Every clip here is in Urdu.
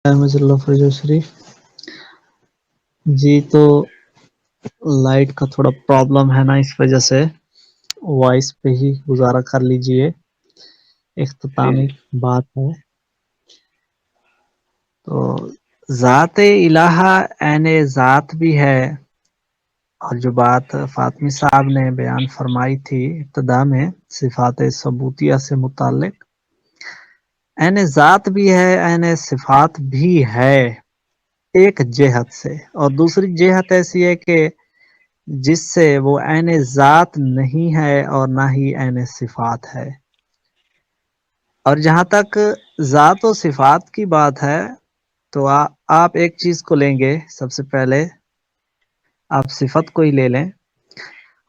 اللہ فرج شریف جی تو لائٹ کا تھوڑا پرابلم ہے نا، اس وجہ سے وائس پہ ہی گزارا کر لیجئے، اختتامی بات ہے۔ تو ذات الہہ عین ذات بھی ہے، اور جو بات فاطمی صاحب نے بیان فرمائی تھی ابتدا میں صفات ثبوتیہ سے متعلق، عین ذات بھی ہے عین صفات بھی ہے ایک جہت سے، اور دوسری جہت ایسی ہے کہ جس سے وہ عین ذات نہیں ہے اور نہ ہی عین صفات ہے۔ اور جہاں تک ذات و صفات کی بات ہے تو آپ ایک چیز کو لیں گے، سب سے پہلے آپ صفت کو ہی لے لیں۔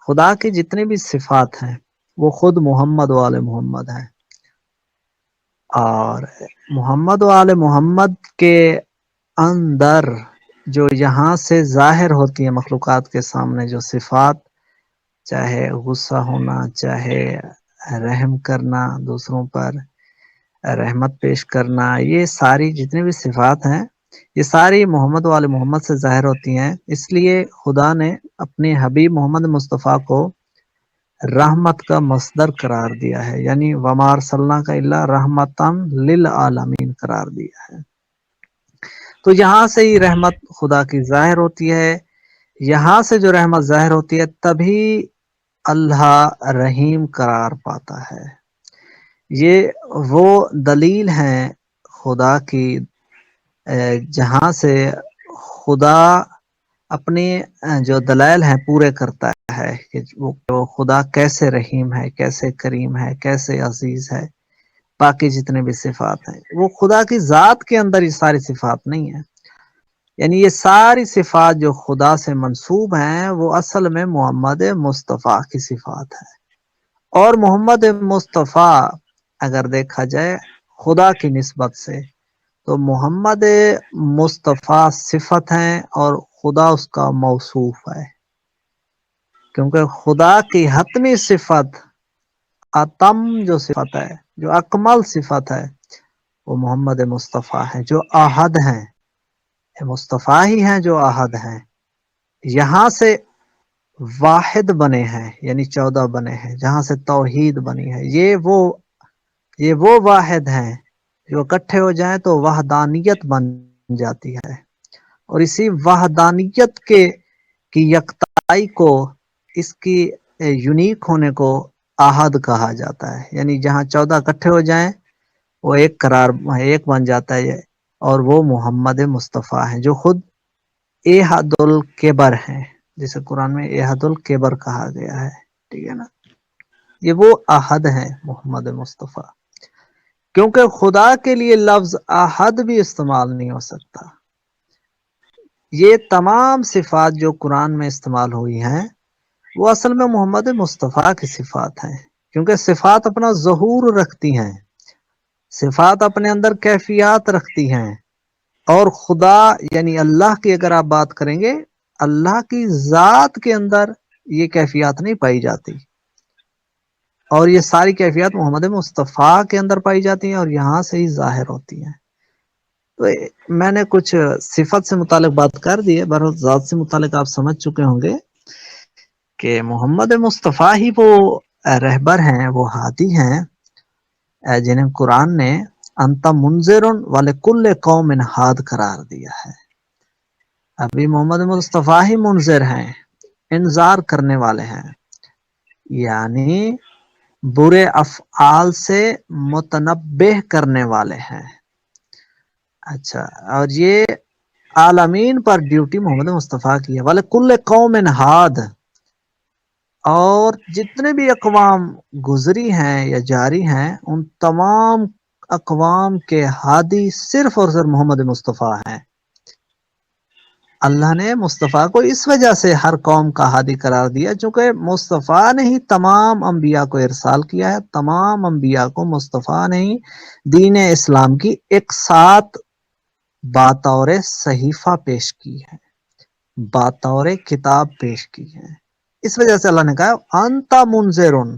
خدا کی جتنی بھی صفات ہیں وہ خود محمد و آل محمد ہیں، اور محمد و آل محمد کے اندر جو یہاں سے ظاہر ہوتی ہیں مخلوقات کے سامنے جو صفات، چاہے غصہ ہونا، چاہے رحم کرنا، دوسروں پر رحمت پیش کرنا، یہ ساری جتنی بھی صفات ہیں یہ ساری محمد والے محمد سے ظاہر ہوتی ہیں۔ اس لیے خدا نے اپنے حبیب محمد مصطفیٰ کو رحمت کا مصدر قرار دیا ہے، یعنی وما ارسلناک الا رحمتا للعالمین قرار دیا ہے۔ تو یہاں سے ہی رحمت خدا کی ظاہر ہوتی ہے، یہاں سے جو رحمت ظاہر ہوتی ہے تبھی اللہ رحیم قرار پاتا ہے۔ یہ وہ دلیل ہیں خدا کی جہاں سے خدا اپنے جو دلائل ہیں پورے کرتا ہے کہ وہ خدا کیسے رحیم ہے، کیسے کریم ہے، کیسے عزیز ہے۔ باقی جتنے بھی صفات ہیں وہ خدا کی ذات کے اندر یہ ساری صفات نہیں ہیں، یعنی یہ ساری صفات جو خدا سے منسوب ہیں وہ اصل میں محمد مصطفیٰ کی صفات ہے۔ اور محمد مصطفیٰ اگر دیکھا جائے خدا کی نسبت سے تو محمد مصطفیٰ صفت ہیں اور خدا اس کا موصوف ہے، کیونکہ خدا کی حتمی صفت اتم جو صفت ہے، جو اکمل صفت ہے، وہ محمد مصطفیٰ ہے جو احد ہیں۔ مصطفیٰ ہی ہیں جو احد ہیں، یہاں سے واحد بنے ہیں، یعنی 14 بنے ہیں، جہاں سے توحید بنی ہے۔ یہ وہ واحد ہیں جو اکٹھے ہو جائیں تو وحدانیت بن جاتی ہے، اور اسی وحدانیت کی یکتائی کو، اس کی یونیک ہونے کو احد کہا جاتا ہے، یعنی جہاں 14 اکٹھے ہو جائیں وہ ایک بن جاتا ہے، اور وہ محمد مصطفیٰ ہیں جو خود احد الکبر ہیں، جسے قرآن میں احد الکبر کہا گیا ہے، ٹھیک ہے نا۔ یہ وہ احد ہیں محمد مصطفیٰ، کیونکہ خدا کے لیے لفظ احد بھی استعمال نہیں ہو سکتا۔ یہ تمام صفات جو قرآن میں استعمال ہوئی ہیں وہ اصل میں محمد مصطفیٰ کی صفات ہیں، کیونکہ صفات اپنا ظہور رکھتی ہیں، صفات اپنے اندر کیفیات رکھتی ہیں، اور خدا یعنی اللہ کی اگر آپ بات کریں گے، اللہ کی ذات کے اندر یہ کیفیات نہیں پائی جاتی، اور یہ ساری کیفیات محمد مصطفیٰ کے اندر پائی جاتی ہیں اور یہاں سے ہی ظاہر ہوتی ہیں۔ تو میں نے کچھ صفت سے متعلق بات کر دی ہے، بہرحال ذات سے متعلق آپ سمجھ چکے ہوں گے کہ محمد مصطفیٰ ہی وہ رہبر ہیں، وہ ہادی ہیں جنہیں قرآن نے انت منذر ولکل قوم ہاد قرار دیا ہے۔ ابھی محمد مصطفیٰ ہی منذر ہیں، انذار کرنے والے ہیں، یعنی برے افعال سے متنبہ کرنے والے ہیں۔ اچھا، اور یہ عالمین پر ڈیوٹی محمد مصطفیٰ کی ہے، وَلِكُلِّ قَوْمٍ ہاد، اور جتنے بھی اقوام گزری ہیں یا جاری ہیں ان تمام اقوام کے ہادی صرف اور صرف محمد مصطفیٰ ہیں۔ اللہ نے مصطفیٰ کو اس وجہ سے ہر قوم کا ہادی قرار دیا چونکہ مصطفیٰ نے ہی تمام انبیاء کو ارسال کیا ہے، تمام انبیاء کو مصطفیٰ نے ہی دین اسلام کی ایک ساتھ بطور صحیفہ پیش کی ہے، بطور کتاب پیش کی ہے۔ اس وجہ سے اللہ نے کہا انتا منذرن،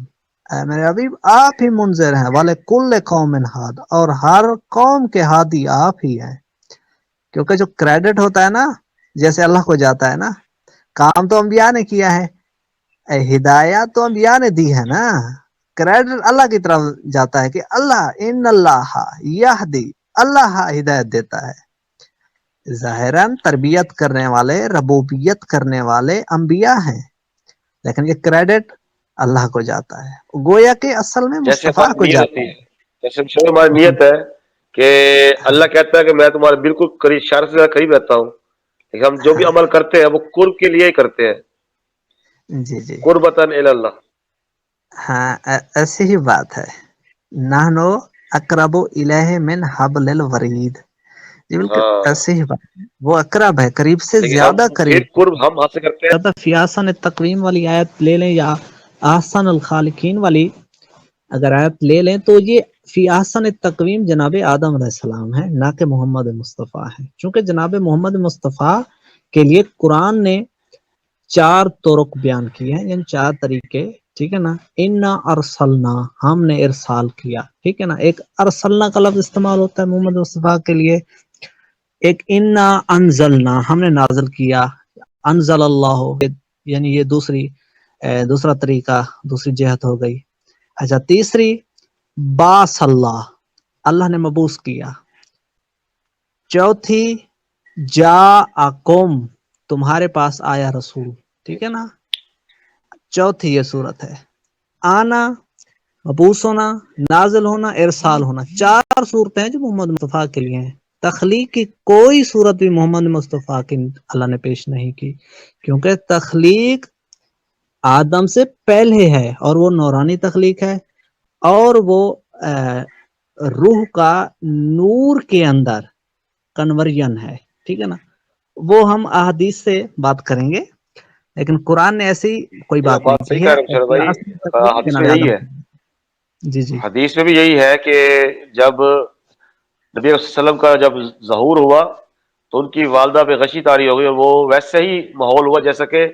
اے میرے حبیب آپ ہی منذر ہیں، وَلِكُلِّ قَوْمٍ ہاد، اور ہر قوم کے ہادی آپ ہی ہیں۔ کیونکہ جو کریڈٹ ہوتا ہے نا جیسے اللہ کو جاتا ہے نا، کام تو انبیاء نے کیا ہے، ہدایات تو انبیاء نے دی ہے نا، کریڈٹ اللہ کی طرف جاتا ہے کہ اللہ ان اللہ یہدی، اللہ ہدایت دیتا ہے۔ ظاہراً تربیت کرنے والے، ربوبیت کرنے والے انبیاء ہیں، لیکن یہ کریڈٹ اللہ کو جاتا ہے، گویا کہ اصل میں جیسے مصطفیٰ ہماری کو نیت جاتا ہوتی ہے، جیسے ہماری ہے۔ نیت ہے کہ اللہ کہتا ہے کہ میں تمہارے بالکل قریب، اشارے سے زیادہ قریب رہتا ہوں، لیکن ہم جو بھی ہاں عمل کرتے ہیں وہ قرب کے لیے ہی کرتے ہیں، جی جی قربتاً الی اللہ۔ ہاں ایسی ہی بات ہے، نحنو اقرب الیہ من حبل الورید، یہ بالکل ہاں، ایسی ہی بات ہے، وہ اقرب ہے، قریب سے لیکن ہم زیادہ پھر قریب ہے۔ قرب ہم حاصل کرتے ہیں۔ البتہ فی احسن التقویم والی آیت لے لیں یا احسن الخالقین والی اگر آیت لے لیں تو یہ فی احسن التقویم جناب آدم علیہ السلام ہے، نہ کہ محمد مصطفیٰ ہے، چونکہ جناب محمد مصطفیٰ کے لیے قرآن نے 4 طرق بیان کیے ہیں، یعنی 4 طریقے، ٹھیک ہے نا، انا ارسلنا، ہم نے ارسال کیا، ٹھیک ہے نا، ایک ارسلنا کا لفظ استعمال ہوتا ہے محمد مصطفیٰ کے لیے، ایک انا انزلنا، ہم نے نازل کیا، انزل اللہ، یعنی یہ دوسرا طریقہ، دوسری جہت ہو گئی۔ اچھا تیسری باس اللہ، اللہ نے مبعوث کیا۔ چوتھی جاءکم، تمہارے پاس آیا رسول، ٹھیک ہے نا، چوتھی یہ صورت ہے، آنا، مبعوث ہونا، نازل ہونا، ارسال ہونا، 4 صورتیں ہیں جو محمد مصطفیٰ کے لیے ہیں۔ تخلیق کی کوئی صورت بھی محمد مصطفیٰ کی اللہ نے پیش نہیں کی، کیونکہ تخلیق آدم سے پہلے ہے اور وہ نورانی تخلیق ہے، اور وہ روح کا نور کے اندر کنورژن ہے، ٹھیک ہے نا، وہ ہم احادیث سے بات کریں گے، لیکن قرآن نے ایسی کوئی یہ بات بات نہیں صحیح کی کہہ ہے، رہے ہیں شرط بھائی، حدیث جناب میں یہی آدم ہے، جی جی حدیث میں بھی یہی ہے کہ جب نبی صلی اللہ علیہ وسلم کا جب ظہور ہوا تو ان کی والدہ پہ غشی طاری ہو گئی، اور وہ ویسے ہی ماحول ہوا جیسا کہ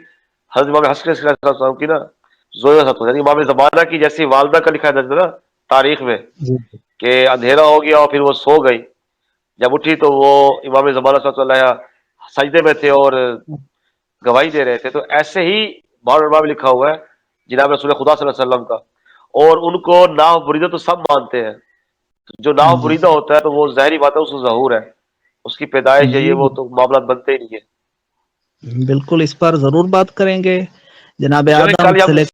حضرت امام حسن علیہ السلام کی نا زوجہ ستو، یعنی امام زمانہ کی جیسی والدہ کا لکھا ہے نا تاریخ میں جی کہ اندھیرا ہو گیا اور پھر وہ سو گئی، جب اٹھی تو وہ امام زمانہ صلی اللہ علیہ وسلم سجدے میں تھے اور گواہی دے رہے تھے، تو ایسے ہی بار میں لکھا ہوا ہے جناب رسول خدا صلی اللہ علیہ وسلم کا، اور ان کو ناف بریدہ تو سب مانتے ہیں، جو ناف جی بریدہ ہوتا ہے تو وہ ظاہری بات ہے اس کا ظہور ہے، اس کی پیدائش ہے، جی یہ وہ تو معاملات بنتے ہی نہیں ہے۔ بالکل، اس پر ضرور بات کریں گے، جناب چلے آدم کل سے ہم لے